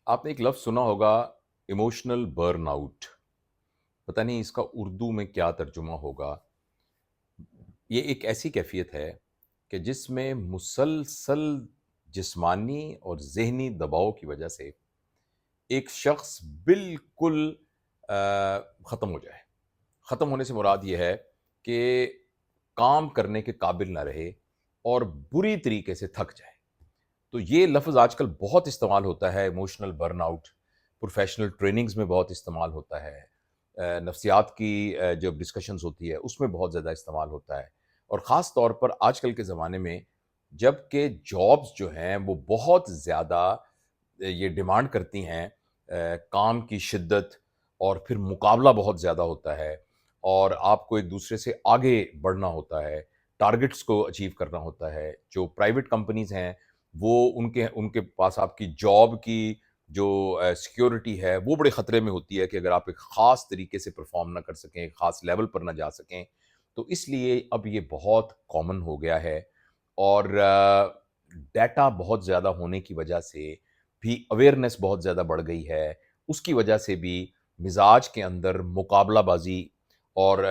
آپ نے ایک لفظ سنا ہوگا، ایموشنل برن آؤٹ. پتہ نہیں اس کا اردو میں کیا ترجمہ ہوگا. یہ ایک ایسی کیفیت ہے کہ جس میں مسلسل جسمانی اور ذہنی دباؤ کی وجہ سے ایک شخص بالکل ختم ہو جائے. ختم ہونے سے مراد یہ ہے کہ کام کرنے کے قابل نہ رہے اور بری طریقے سے تھک جائے. تو یہ لفظ آج کل بہت استعمال ہوتا ہے، emotional burnout. Professional trainings میں بہت استعمال ہوتا ہے، نفسیات کی جو ڈسکشنز ہوتی ہے اس میں بہت زیادہ استعمال ہوتا ہے. اور خاص طور پر آج کل کے زمانے میں جب کہ جابز جو ہیں وہ بہت زیادہ یہ ڈیمانڈ کرتی ہیں کام کی شدت، اور پھر مقابلہ بہت زیادہ ہوتا ہے، اور آپ کو ایک دوسرے سے آگے بڑھنا ہوتا ہے، ٹارگٹس کو اچیو کرنا ہوتا ہے. جو پرائیویٹ کمپنیز ہیں وہ ان کے پاس آپ کی جاب کی جو سیکیورٹی ہے وہ بڑے خطرے میں ہوتی ہے کہ اگر آپ ایک خاص طریقے سے پرفارم نہ کر سکیں، ایک خاص لیول پر نہ جا سکیں. تو اس لیے اب یہ بہت کامن ہو گیا ہے، اور ڈیٹا بہت زیادہ ہونے کی وجہ سے بھی اویئرنیس بہت زیادہ بڑھ گئی ہے. اس کی وجہ سے بھی مزاج کے اندر مقابلہ بازی اور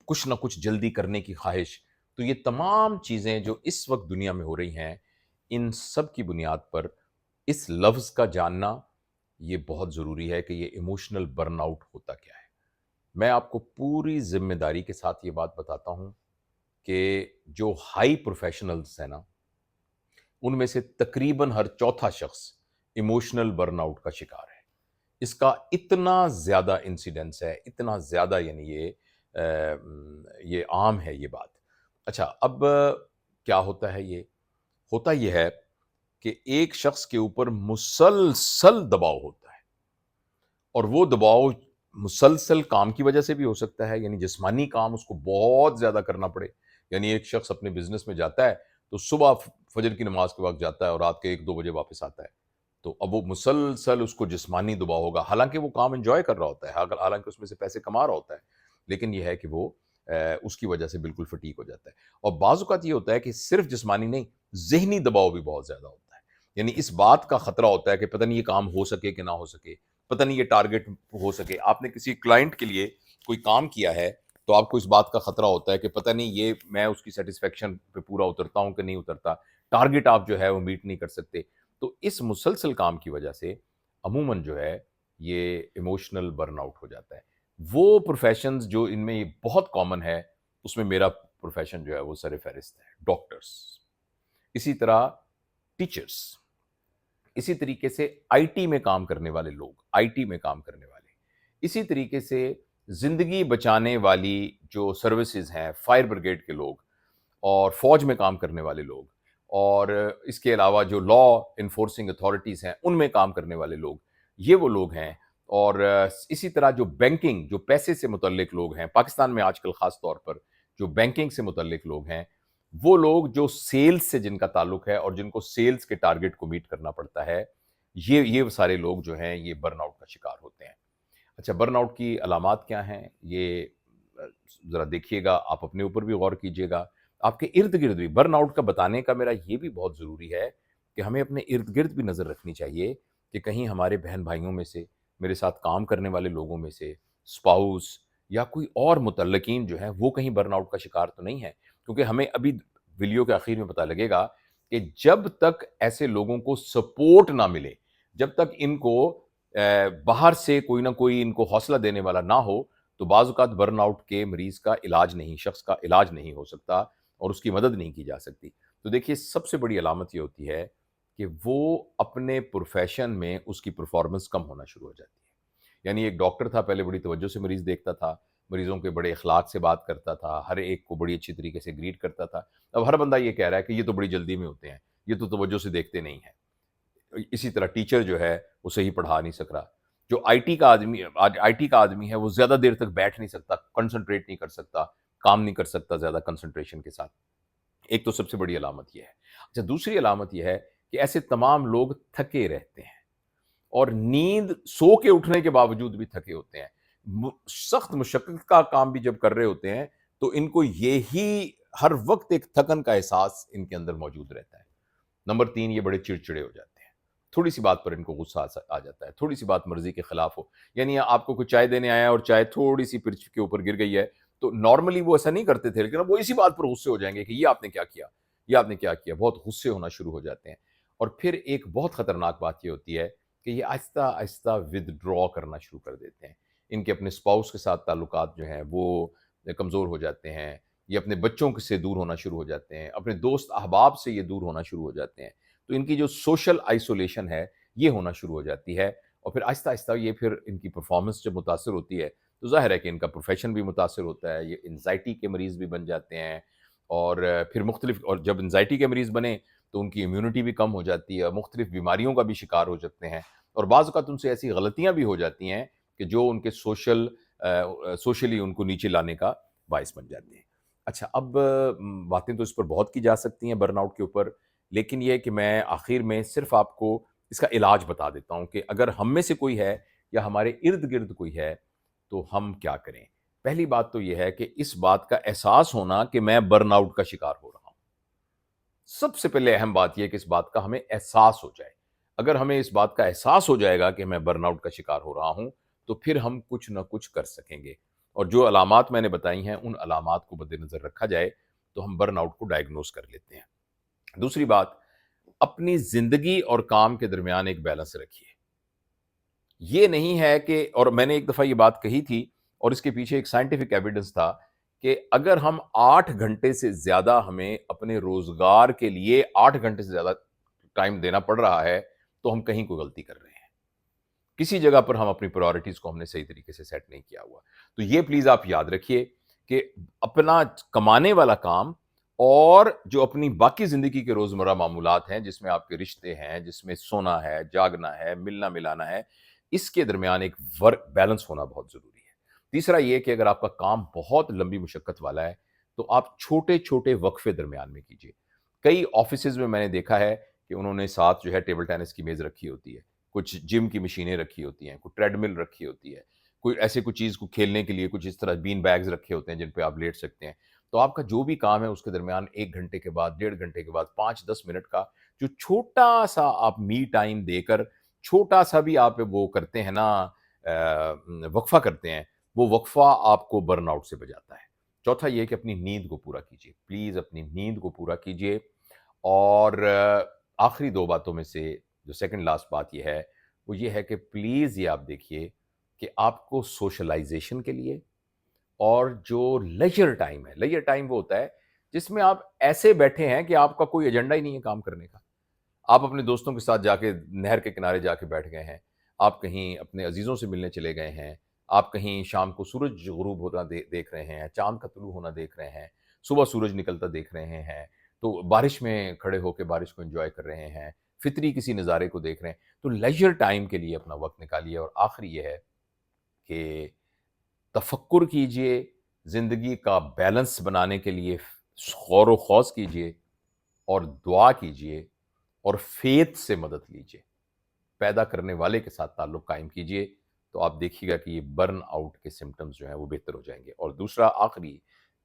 کچھ نہ کچھ جلدی کرنے کی خواہش. تو یہ تمام چیزیں جو اس وقت دنیا میں ہو رہی ہیں، ان سب کی بنیاد پر اس لفظ کا جاننا یہ بہت ضروری ہے کہ یہ ایموشنل برن آؤٹ ہوتا کیا ہے. میں آپ کو پوری ذمہ داری کے ساتھ یہ بات بتاتا ہوں کہ جو ہائی پروفیشنلز ہیں نا، ان میں سے تقریباً ہر چوتھا شخص ایموشنل برن آؤٹ کا شکار ہے. اس کا اتنا زیادہ انسیڈنس ہے، اتنا زیادہ، یعنی یہ عام ہے یہ بات. اچھا، اب کیا ہوتا ہے؟ یہ ہوتا یہ ہے کہ ایک شخص کے اوپر مسلسل دباؤ ہوتا ہے، اور وہ دباؤ مسلسل کام کی وجہ سے بھی ہو سکتا ہے، یعنی جسمانی کام اس کو بہت زیادہ کرنا پڑے. یعنی ایک شخص اپنے بزنس میں جاتا ہے تو صبح فجر کی نماز کے وقت جاتا ہے اور رات کے 1-2 بجے واپس آتا ہے. تو اب وہ مسلسل اس کو جسمانی دباؤ ہوگا، حالانکہ وہ کام انجوائے کر رہا ہوتا ہے، حالانکہ اس میں سے پیسے کما رہا ہوتا ہے، لیکن یہ ہے کہ وہ اس کی وجہ سے بالکل فٹیگ ہو جاتا ہے. اور بعض اوقات یہ ہوتا ہے کہ صرف جسمانی نہیں، ذہنی دباؤ بھی بہت زیادہ ہوتا ہے. یعنی اس بات کا خطرہ ہوتا ہے کہ پتہ نہیں یہ کام ہو سکے کہ نہ ہو سکے، پتہ نہیں یہ ٹارگٹ ہو سکے. آپ نے کسی کلائنٹ کے لیے کوئی کام کیا ہے تو آپ کو اس بات کا خطرہ ہوتا ہے کہ پتہ نہیں یہ میں اس کی سیٹسفیکشن پہ پورا اترتا ہوں کہ نہیں اترتا، ٹارگٹ آپ جو ہے وہ میٹ نہیں کر سکتے. تو اس مسلسل کام کی وجہ سے عموماً جو ہے یہ ایموشنل برن آؤٹ ہو جاتا ہے. وہ پروفیشنز جو ان میں یہ بہت کامن ہے، اس میں میرا پروفیشن جو ہے وہ سر فہرست ہے. ڈاکٹرز، اسی طرح ٹیچرز، اسی طریقے سے آئی ٹی میں کام کرنے والے لوگ، آئی ٹی میں کام کرنے والے، اسی طریقے سے زندگی بچانے والی جو سروسز ہیں، فائر بریگیڈ کے لوگ، اور فوج میں کام کرنے والے لوگ، اور اس کے علاوہ جو لا انفورسنگ اتھارٹیز ہیں ان میں کام کرنے والے لوگ، یہ وہ لوگ ہیں. اور اسی طرح جو بینکنگ، جو پیسے سے متعلق لوگ ہیں پاکستان میں آج کل خاص طور پر، جو بینکنگ سے متعلق لوگ ہیں، وہ لوگ جو سیلز سے جن کا تعلق ہے اور جن کو سیلز کے ٹارگٹ کو میٹ کرنا پڑتا ہے، یہ سارے لوگ جو ہیں یہ برن آؤٹ کا شکار ہوتے ہیں. اچھا، برن آؤٹ کی علامات کیا ہیں؟ یہ ذرا دیکھیے گا، آپ اپنے اوپر بھی غور کیجیے گا، آپ کے ارد گرد بھی. برن آؤٹ کا بتانے کا میرا یہ بھی بہت ضروری ہے کہ ہمیں اپنے ارد گرد بھی نظر رکھنی چاہیے کہ کہیں ہمارے بہن بھائیوں میں سے، میرے ساتھ کام کرنے والے لوگوں میں سے، اسپاؤس یا کوئی اور متعلقین جو ہیں وہ کہیں برن آؤٹ کا شکار تو نہیں ہے. کیونکہ ہمیں ابھی ویڈیو کے آخر میں پتہ لگے گا کہ جب تک ایسے لوگوں کو سپورٹ نہ ملے، جب تک ان کو باہر سے کوئی نہ کوئی ان کو حوصلہ دینے والا نہ ہو، تو بعض اوقات برن آؤٹ کے مریض کا علاج نہیں، شخص کا علاج نہیں ہو سکتا اور اس کی مدد نہیں کی جا سکتی. تو دیکھیے، سب سے بڑی علامت یہ ہوتی ہے کہ وہ اپنے پروفیشن میں اس کی پرفارمنس کم ہونا شروع ہو جاتی ہے. یعنی ایک ڈاکٹر تھا، پہلے بڑی توجہ سے مریض دیکھتا تھا، مریضوں کے بڑے اخلاق سے بات کرتا تھا، ہر ایک کو بڑی اچھی طریقے سے گریٹ کرتا تھا. اب ہر بندہ یہ کہہ رہا ہے کہ یہ تو بڑی جلدی میں ہوتے ہیں، یہ تو توجہ سے دیکھتے نہیں ہیں. اسی طرح ٹیچر جو ہے وہ صحیح پڑھا نہیں سک رہا. جو آئی ٹی کا آدمی ہے وہ زیادہ دیر تک بیٹھ نہیں سکتا، کنسنٹریٹ نہیں کر سکتا، کام نہیں کر سکتا زیادہ کنسنٹریشن کے ساتھ. ایک تو سب سے بڑی علامت یہ ہے. اچھا، دوسری علامت یہ ہے کہ ایسے تمام لوگ تھکے رہتے ہیں، اور نیند، سو کے اٹھنے کے باوجود بھی تھکے ہوتے ہیں. سخت مشقت کا کام بھی جب کر رہے ہوتے ہیں تو ان کو یہی ہر وقت ایک تھکن کا احساس ان کے اندر موجود رہتا ہے. نمبر 3، یہ بڑے چڑچڑے ہو جاتے ہیں. تھوڑی سی بات پر ان کو غصہ آ جاتا ہے، تھوڑی سی بات مرضی کے خلاف ہو، یعنی آپ کو کوئی چائے دینے آیا ہے اور چائے تھوڑی سی پرچ کے اوپر گر گئی ہے، تو نارملی وہ ایسا نہیں کرتے تھے، لیکن اب وہ اسی بات پر غصے ہو جائیں گے کہ یہ آپ نے کیا کیا، یہ آپ نے کیا کیا، بہت غصے ہونا شروع ہو جاتے ہیں۔ اور پھر ایک بہت خطرناک بات یہ ہوتی ہے کہ یہ آہستہ آہستہ ود ڈرا کرنا شروع کر دیتے ہیں، ان کے اپنے اسپاؤس کے ساتھ تعلقات جو ہیں وہ کمزور ہو جاتے ہیں، یہ اپنے بچوں سے دور ہونا شروع ہو جاتے ہیں، اپنے دوست احباب سے یہ دور ہونا شروع ہو جاتے ہیں، تو ان کی جو سوشل آئسولیشن ہے یہ ہونا شروع ہو جاتی ہے، اور پھر آہستہ آہستہ یہ پھر ان کی پرفارمنس جب متاثر ہوتی ہے تو ظاہر ہے کہ ان کا پروفیشن بھی متاثر ہوتا ہے، یہ انزائٹی کے مریض بھی بن جاتے ہیں، اور پھر مختلف، اور جب انزائٹی کے مریض بنے تو ان کی امیونٹی بھی کم ہو جاتی ہے، مختلف بیماریوں کا بھی شکار ہو جاتے ہیں، اور بعض اوقات ان سے ایسی غلطیاں بھی ہو جاتی ہیں کہ جو ان کے سوشلی ان کو نیچے لانے کا باعث بن جاتے ہیں۔ اچھا، اب باتیں تو اس پر بہت کی جا سکتی ہیں برن آؤٹ کے اوپر، لیکن یہ کہ میں آخر میں صرف آپ کو اس کا علاج بتا دیتا ہوں کہ اگر ہم میں سے کوئی ہے یا ہمارے ارد گرد کوئی ہے تو ہم کیا کریں۔ پہلی بات تو یہ ہے کہ اس بات کا احساس ہونا کہ میں برن آؤٹ کا شکار ہو رہا ہوں۔ سب سے پہلے اہم بات یہ کہ اس بات کا ہمیں احساس ہو جائے۔ اگر ہمیں اس بات کا احساس ہو جائے گا کہ میں برن آؤٹ کا شکار ہو رہا ہوں تو پھر ہم کچھ نہ کچھ کر سکیں گے، اور جو علامات میں نے بتائی ہیں ان علامات کو مد نظر رکھا جائے تو ہم برن آؤٹ کو ڈائگنوز کر لیتے ہیں۔ دوسری بات، اپنی زندگی اور کام کے درمیان ایک بیلنس رکھیے۔ یہ نہیں ہے کہ، اور میں نے ایک دفعہ یہ بات کہی تھی اور اس کے پیچھے ایک سائنٹیفک ایویڈنس تھا کہ اگر ہم 8 گھنٹے سے زیادہ ہمیں اپنے روزگار کے لیے 8 گھنٹے سے زیادہ ٹائم دینا پڑ رہا ہے تو ہم کہیں کوئی غلطی کر رہے ہیں، کسی جگہ پر ہم اپنی پرائورٹیز کو ہم نے صحیح طریقے سے سیٹ نہیں کیا ہوا۔ تو یہ پلیز آپ یاد رکھیے کہ اپنا کمانے والا کام اور جو اپنی باقی زندگی کے روزمرہ معمولات ہیں، جس میں آپ کے رشتے ہیں، جس میں سونا ہے، جاگنا ہے، ملنا ملانا ہے، اس کے درمیان ایک ورک بیلنس ہونا بہت ضروری ہے۔ تیسرا یہ کہ اگر آپ کا کام بہت لمبی مشقت والا ہے تو آپ چھوٹے چھوٹے وقفے درمیان میں کیجیے۔ کئی آفیسز میں نے دیکھا ہے کہ انہوں نے ساتھ جو ہے ٹیبل ٹینس کی میز رکھی ہوتی ہے، کچھ جم کی مشینیں رکھی ہوتی ہیں، کوئی ٹریڈ مل رکھی ہوتی ہے، کوئی ایسے کوئی چیز کو کھیلنے کے لیے کچھ اس طرح بین بیگز رکھے ہوتے ہیں جن پہ آپ لیٹ سکتے ہیں۔ تو آپ کا جو بھی کام ہے اس کے درمیان 1 گھنٹے کے بعد، 1.5 گھنٹے کے بعد، 5-10 منٹ کا جو چھوٹا سا آپ می ٹائم دے کر چھوٹا سا بھی آپ وہ کرتے ہیں نا، وقفہ کرتے ہیں، وہ وقفہ آپ کو برن آؤٹ سے بچاتا ہے۔ چوتھا یہ کہ اپنی نیند کو پورا کیجیے، پلیز اپنی نیند کو پورا کیجیے۔ اور آخری 2 باتوں میں سے جو سیکنڈ لاسٹ بات یہ ہے وہ یہ ہے کہ پلیز یہ آپ دیکھیے کہ آپ کو سوشلائزیشن کے لیے اور جو لیجر ٹائم ہے، لیجر ٹائم وہ ہوتا ہے جس میں آپ ایسے بیٹھے ہیں کہ آپ کا کوئی ایجنڈا ہی نہیں ہے کام کرنے کا، آپ اپنے دوستوں کے ساتھ جا کے نہر کے کنارے جا کے بیٹھ گئے ہیں، آپ کہیں اپنے عزیزوں سے ملنے چلے گئے ہیں، آپ کہیں شام کو سورج غروب ہونا دیکھ رہے ہیں، چاند کا طلوع ہونا دیکھ رہے ہیں، صبح سورج نکلتا دیکھ رہے ہیں، تو بارش میں کھڑے ہو کے بارش کو انجوائے کر رہے ہیں، فطری کسی نظارے کو دیکھ رہے ہیں، تو لیجر ٹائم کے لیے اپنا وقت نکالیے۔ اور آخری یہ ہے کہ تفکر کیجئے، زندگی کا بیلنس بنانے کے لیے غور و خوض کیجئے اور دعا کیجئے اور فیتھ سے مدد لیجئے، پیدا کرنے والے کے ساتھ تعلق قائم کیجئے، تو آپ دیکھیے گا کہ یہ برن آؤٹ کے سمٹمز جو ہیں وہ بہتر ہو جائیں گے۔ اور دوسرا آخری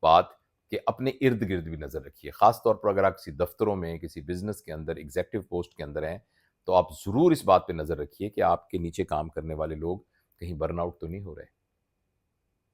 بات کہ اپنے ارد گرد بھی نظر رکھیے، خاص طور پر اگر آپ کسی دفتروں میں، کسی بزنس کے اندر ایگزیکٹو پوسٹ کے اندر ہیں تو آپ ضرور اس بات پہ نظر رکھیے کہ آپ کے نیچے کام کرنے والے لوگ کہیں برن آؤٹ تو نہیں ہو رہے۔